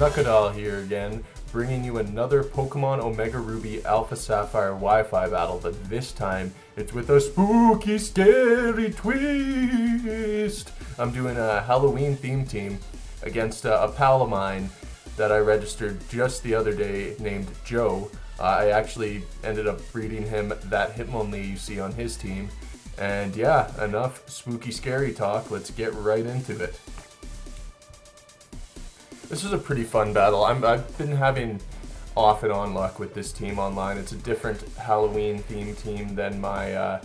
Knuckadal here again, bringing you another Pokemon Omega Ruby Alpha Sapphire Wi-Fi battle, but this time it's with a spooky, scary twist. I'm doing a Halloween theme team against a pal of mine that I registered just the other day named Joe. I actually ended up breeding him that Hitmonlee you see on his team. And yeah, enough spooky, scary talk. Let's get right into it. This is a pretty fun battle. I've been having off and on luck with this team online. It's a different Halloween themed team than my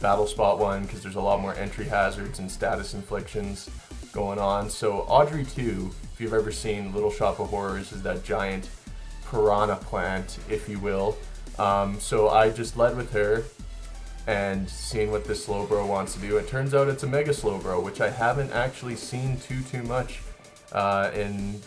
Battle Spot one because there's a lot more entry hazards and status inflictions going on. So Audrey 2, if you've ever seen Little Shop of Horrors, is that giant piranha plant, if you will. So I just led with her and seeing what this Slowbro wants to do. It turns out it's a Mega Slowbro, which I haven't actually seen too much in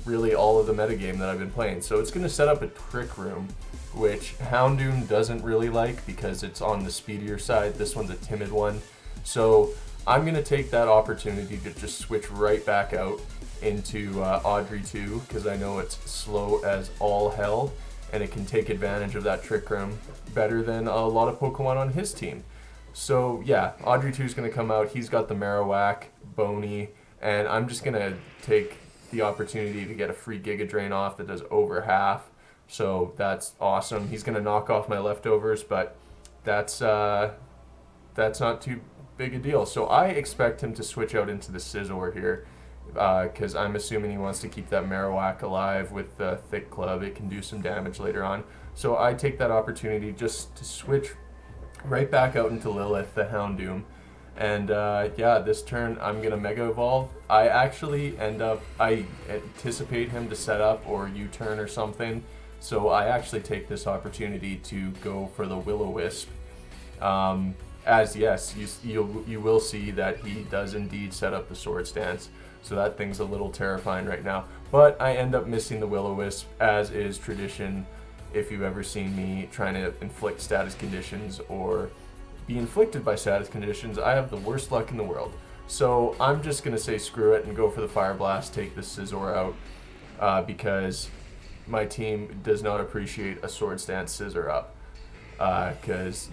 really all of the metagame that I've been playing. So it's going to set up a Trick Room, which Houndoom doesn't really like because it's on the speedier side. This one's a timid one. So I'm going to take that opportunity to just switch right back out into Audrey 2 because I know it's slow as all hell and it can take advantage of that Trick Room better than a lot of Pokemon on his team. So yeah, Audrey 2 is going to come out. He's got the Marowak, Boney, and I'm just going to take the opportunity to get a free Giga Drain off that does over half. So that's awesome. He's going to knock off my leftovers, but that's not too big a deal. So I expect him to switch out into the Scizor here because I'm assuming he wants to keep that Marowak alive with the Thick Club. It can do some damage later on. So I take that opportunity just to switch right back out into Lilith, the Houndoom. And yeah, this turn I'm going to Mega Evolve. I actually I anticipate him to set up or U-turn or something. So I actually take this opportunity to go for the Will-O-Wisp. As yes, you will see that he does indeed set up the Swords Dance. So that thing's a little terrifying right now. But I end up missing the Will-O-Wisp, as is tradition. If you've ever seen me trying to inflict status conditions or be inflicted by status conditions, I have the worst luck in the world. So I'm just going to say screw it and go for the Fire Blast, take the Scizor out, because my team does not appreciate a Swords Dance Scizor up. Because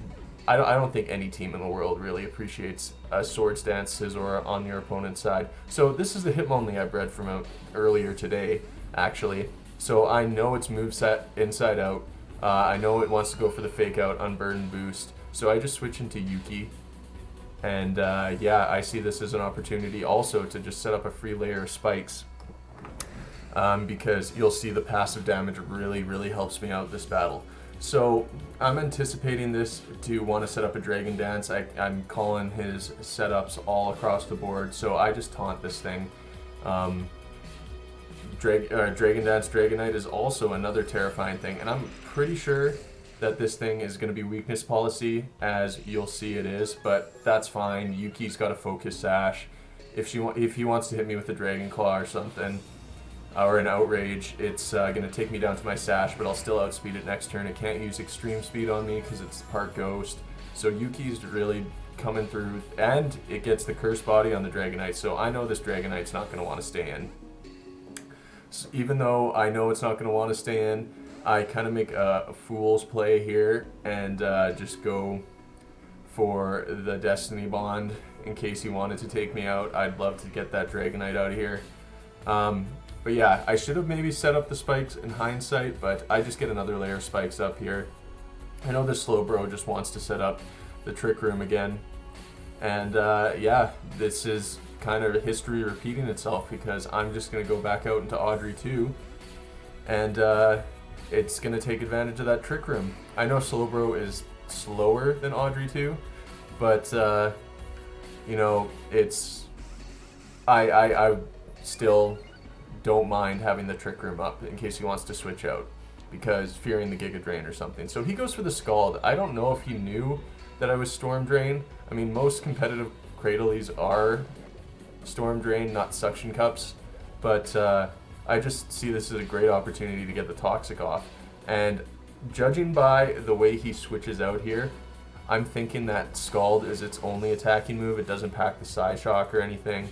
I don't think any team in the world really appreciates a Swords Dance Scizor on your opponent's side. So this is the Hitmonlee I bred from earlier today, actually. So I know its moveset inside out. I know it wants to go for the Fake Out, Unburden Boost. So I just switch into Yuki. And yeah, I see this as an opportunity also to just set up a free layer of spikes. Because you'll see the passive damage really helps me out this battle. So I'm anticipating this to want to set up a Dragon Dance. I'm calling his setups all across the board. So I just taunt this thing. Dragon Dance Dragonite is also another terrifying thing. And I'm pretty sure that this thing is going to be weakness policy, as you'll see it is, but that's fine. Yuki's got a Focus Sash. If he wants to hit me with a Dragon Claw or something, or an Outrage, it's going to take me down to my Sash, but I'll still outspeed it next turn. It can't use Extreme Speed on me because it's part Ghost. So Yuki's really coming through, and it gets the Curse Body on the Dragonite, so I know this Dragonite's not going to want to stay in. So even though I know it's not going to want to stay in, I kind of make a fool's play here and just go for the Destiny Bond in case he wanted to take me out. I'd love to get that Dragonite out of here. But yeah, I should have maybe set up the spikes in hindsight, but I just get another layer of spikes up here. I know this Slowbro just wants to set up the Trick Room again. And yeah, this is kind of history repeating itself because I'm just going to go back out into Audrey 2 and it's going to take advantage of that Trick Room. I know Slowbro is slower than Audrey 2, but you know, it's I still don't mind having the Trick Room up in case he wants to switch out because fearing the Giga Drain or something. So he goes for the Scald. I don't know if he knew that I was Storm Drain. I mean, most competitive Cradleys are Storm Drain, not Suction Cups, but I just see this as a great opportunity to get the Toxic off. And judging by the way he switches out here, I'm thinking that Scald is its only attacking move. It doesn't pack the Psyshock or anything.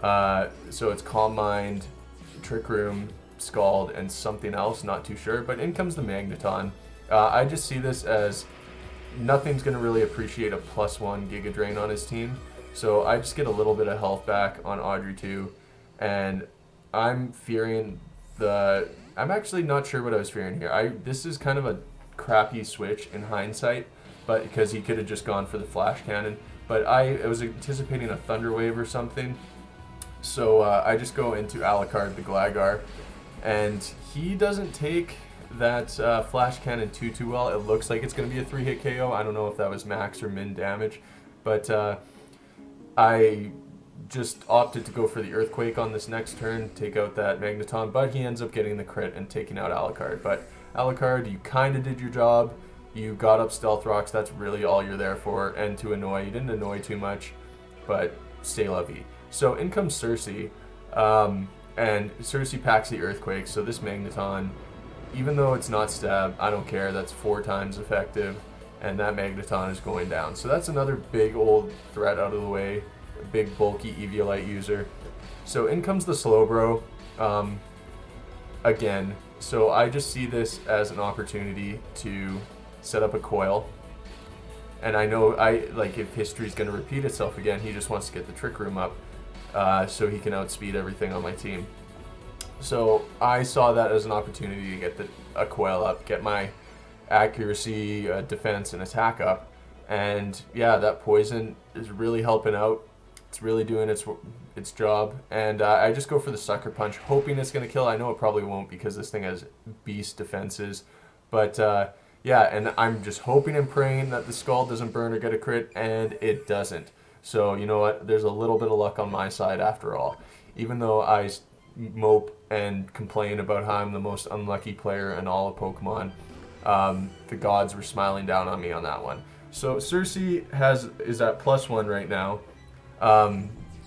So it's Calm Mind, Trick Room, Scald, and something else, not too sure. But in comes the Magneton. I just see this as nothing's going to really appreciate a +1 Giga Drain on his team. So I just get a little bit of health back on Audrey 2. And I'm fearing the... I'm actually not sure what I was fearing here. This is kind of a crappy switch in hindsight, but because he could have just gone for the Flash Cannon. But I was anticipating a Thunder Wave or something. So I just go into Alucard the Gligar. And he doesn't take that Flash Cannon too well. It looks like it's going to be a 3-hit KO. I don't know if that was max or min damage. But I just opted to go for the Earthquake on this next turn, take out that Magneton. But he ends up getting the crit and taking out Alucard. But Alucard, you kind of did your job. You got up Stealth Rocks. That's really all you're there for. And to annoy. You didn't annoy too much, but stay lovey. So in comes Cersei. And Cersei packs the Earthquake, so this Magneton, even though it's not stab, I don't care, that's 4 times effective, and that Magneton is going down. So that's another big old threat out of the way, a big bulky Eviolite user. So in comes the Slowbro, again. So I just see this as an opportunity to set up a coil. And I know, if history's going to repeat itself again, he just wants to get the Trick Room up. So he can outspeed everything on my team. So I saw that as an opportunity to get a coil up, get my accuracy, defense, and attack up. And yeah, that poison is really helping out. It's really doing its job. And I just go for the Sucker Punch, hoping it's going to kill. I know it probably won't because this thing has beast defenses. But yeah, and I'm just hoping and praying that the Skull doesn't burn or get a crit, and it doesn't. So, you know what, there's a little bit of luck on my side after all. Even though I mope and complain about how I'm the most unlucky player in all of Pokemon, the gods were smiling down on me on that one. So Cersei is at +1 right now.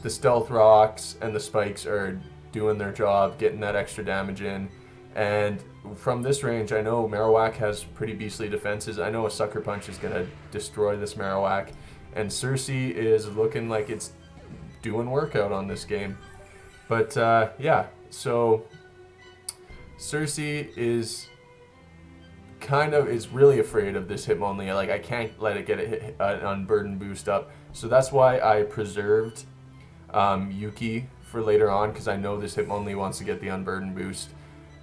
The Stealth Rocks and the Spikes are doing their job, getting that extra damage in. And from this range, I know Marowak has pretty beastly defenses. I know a Sucker Punch is going to destroy this Marowak. And Cersei is looking like it's doing workout on this game. But yeah, so Cersei is really afraid of this Hitmonlee. Like, I can't let it get an Unburden boost up. So that's why I preserved Yuki for later on, because I know this Hitmonlee wants to get the Unburden boost.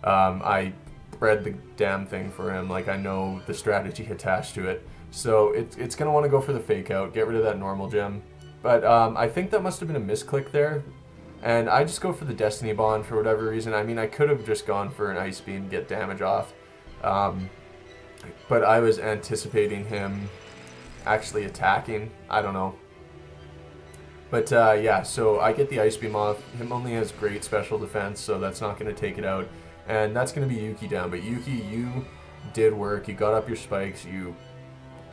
I bred the damn thing for him. Like, I know the strategy attached to it. So it's going to want to go for the Fake Out, get rid of that normal gem. But I think that must have been a misclick there. And I just go for the Destiny Bond for whatever reason. I mean, I could have just gone for an Ice Beam, get damage off. But I was anticipating him actually attacking. I don't know. But yeah, so I get the Ice Beam off. Him only has great special defense, so that's not going to take it out. And that's going to be Yuki down. But Yuki, you did work. You got up your spikes. You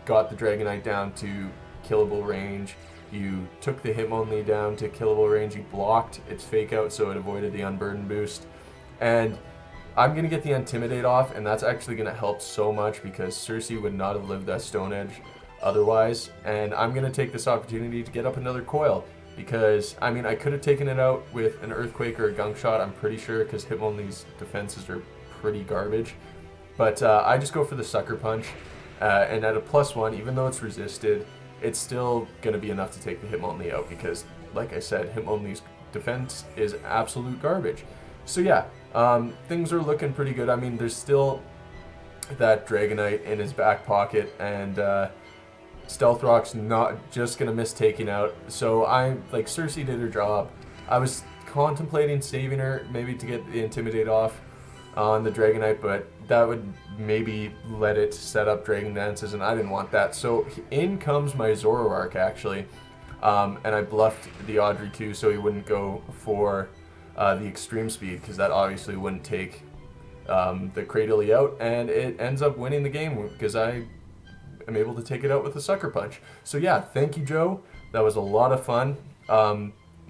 got the Dragonite down to killable range. You took the Hitmonlee down to killable range. You blocked its Fake Out so it avoided the Unburden boost. And I'm going to get the Intimidate off, and that's actually going to help so much because Cersei would not have lived that Stone Edge otherwise. And I'm going to take this opportunity to get up another coil because, I mean, I could have taken it out with an Earthquake or a Gunk Shot, I'm pretty sure, because Hitmonlee's defenses are pretty garbage. But I just go for the Sucker Punch. And at a +1, even though it's resisted, it's still going to be enough to take the Hitmonlee out because, like I said, Hitmonlee's defense is absolute garbage. So yeah, things are looking pretty good. I mean, there's still that Dragonite in his back pocket, and Stealth Rock's not just going to miss taking out. So Cersei did her job. I was contemplating saving her, maybe to get the Intimidate off on the Dragonite, but that would maybe let it set up Dragon Dances, and I didn't want that. So in comes my Zoroark, actually, and I bluffed the Audrey too so he wouldn't go for the Extreme Speed, because that obviously wouldn't take the Cradily out, and it ends up winning the game because I am able to take it out with a Sucker Punch. So yeah, thank you, Joe. That was a lot of fun.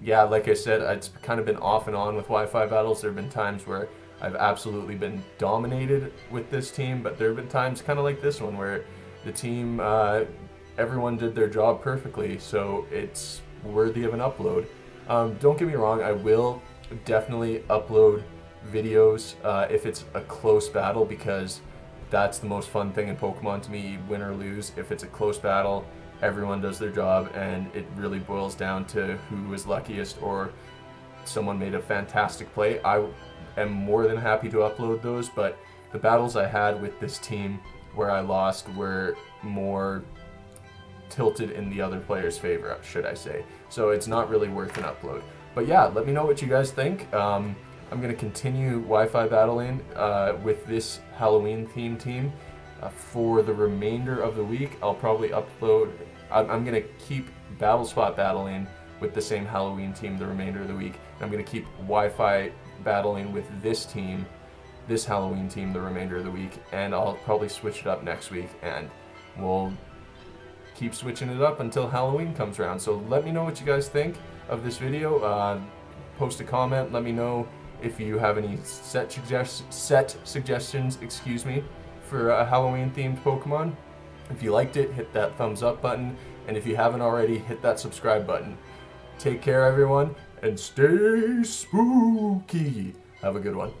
Yeah, like I said, it's kind of been off and on with Wi-Fi battles. There have been times where I've absolutely been dominated with this team, but there have been times kind of like this one where the team, everyone did their job perfectly, so it's worthy of an upload. Don't get me wrong, I will definitely upload videos if it's a close battle, because that's the most fun thing in Pokemon to me, win or lose. If it's a close battle, everyone does their job, and it really boils down to who was luckiest or someone made a fantastic play. I am more than happy to upload those, but the battles I had with this team where I lost were more tilted in the other player's favor, should I say. So it's not really worth an upload. But yeah, let me know what you guys think. I'm going to continue Wi-Fi battling with this Halloween themed team for the remainder of the week. I'll probably upload, I'm going to keep Battle Spot battling with the same Halloween team the remainder of the week. I'm going to keep Wi-Fi battling with this team, this Halloween team, the remainder of the week, and I'll probably switch it up next week, and we'll keep switching it up until Halloween comes around. So let me know what you guys think of this video. Post a comment, let me know if you have any set suggestions, excuse me, for a Halloween themed Pokemon. If you liked it, hit that thumbs up button, and if you haven't already, hit that subscribe button. Take care, everyone, and stay spooky. Have a good one.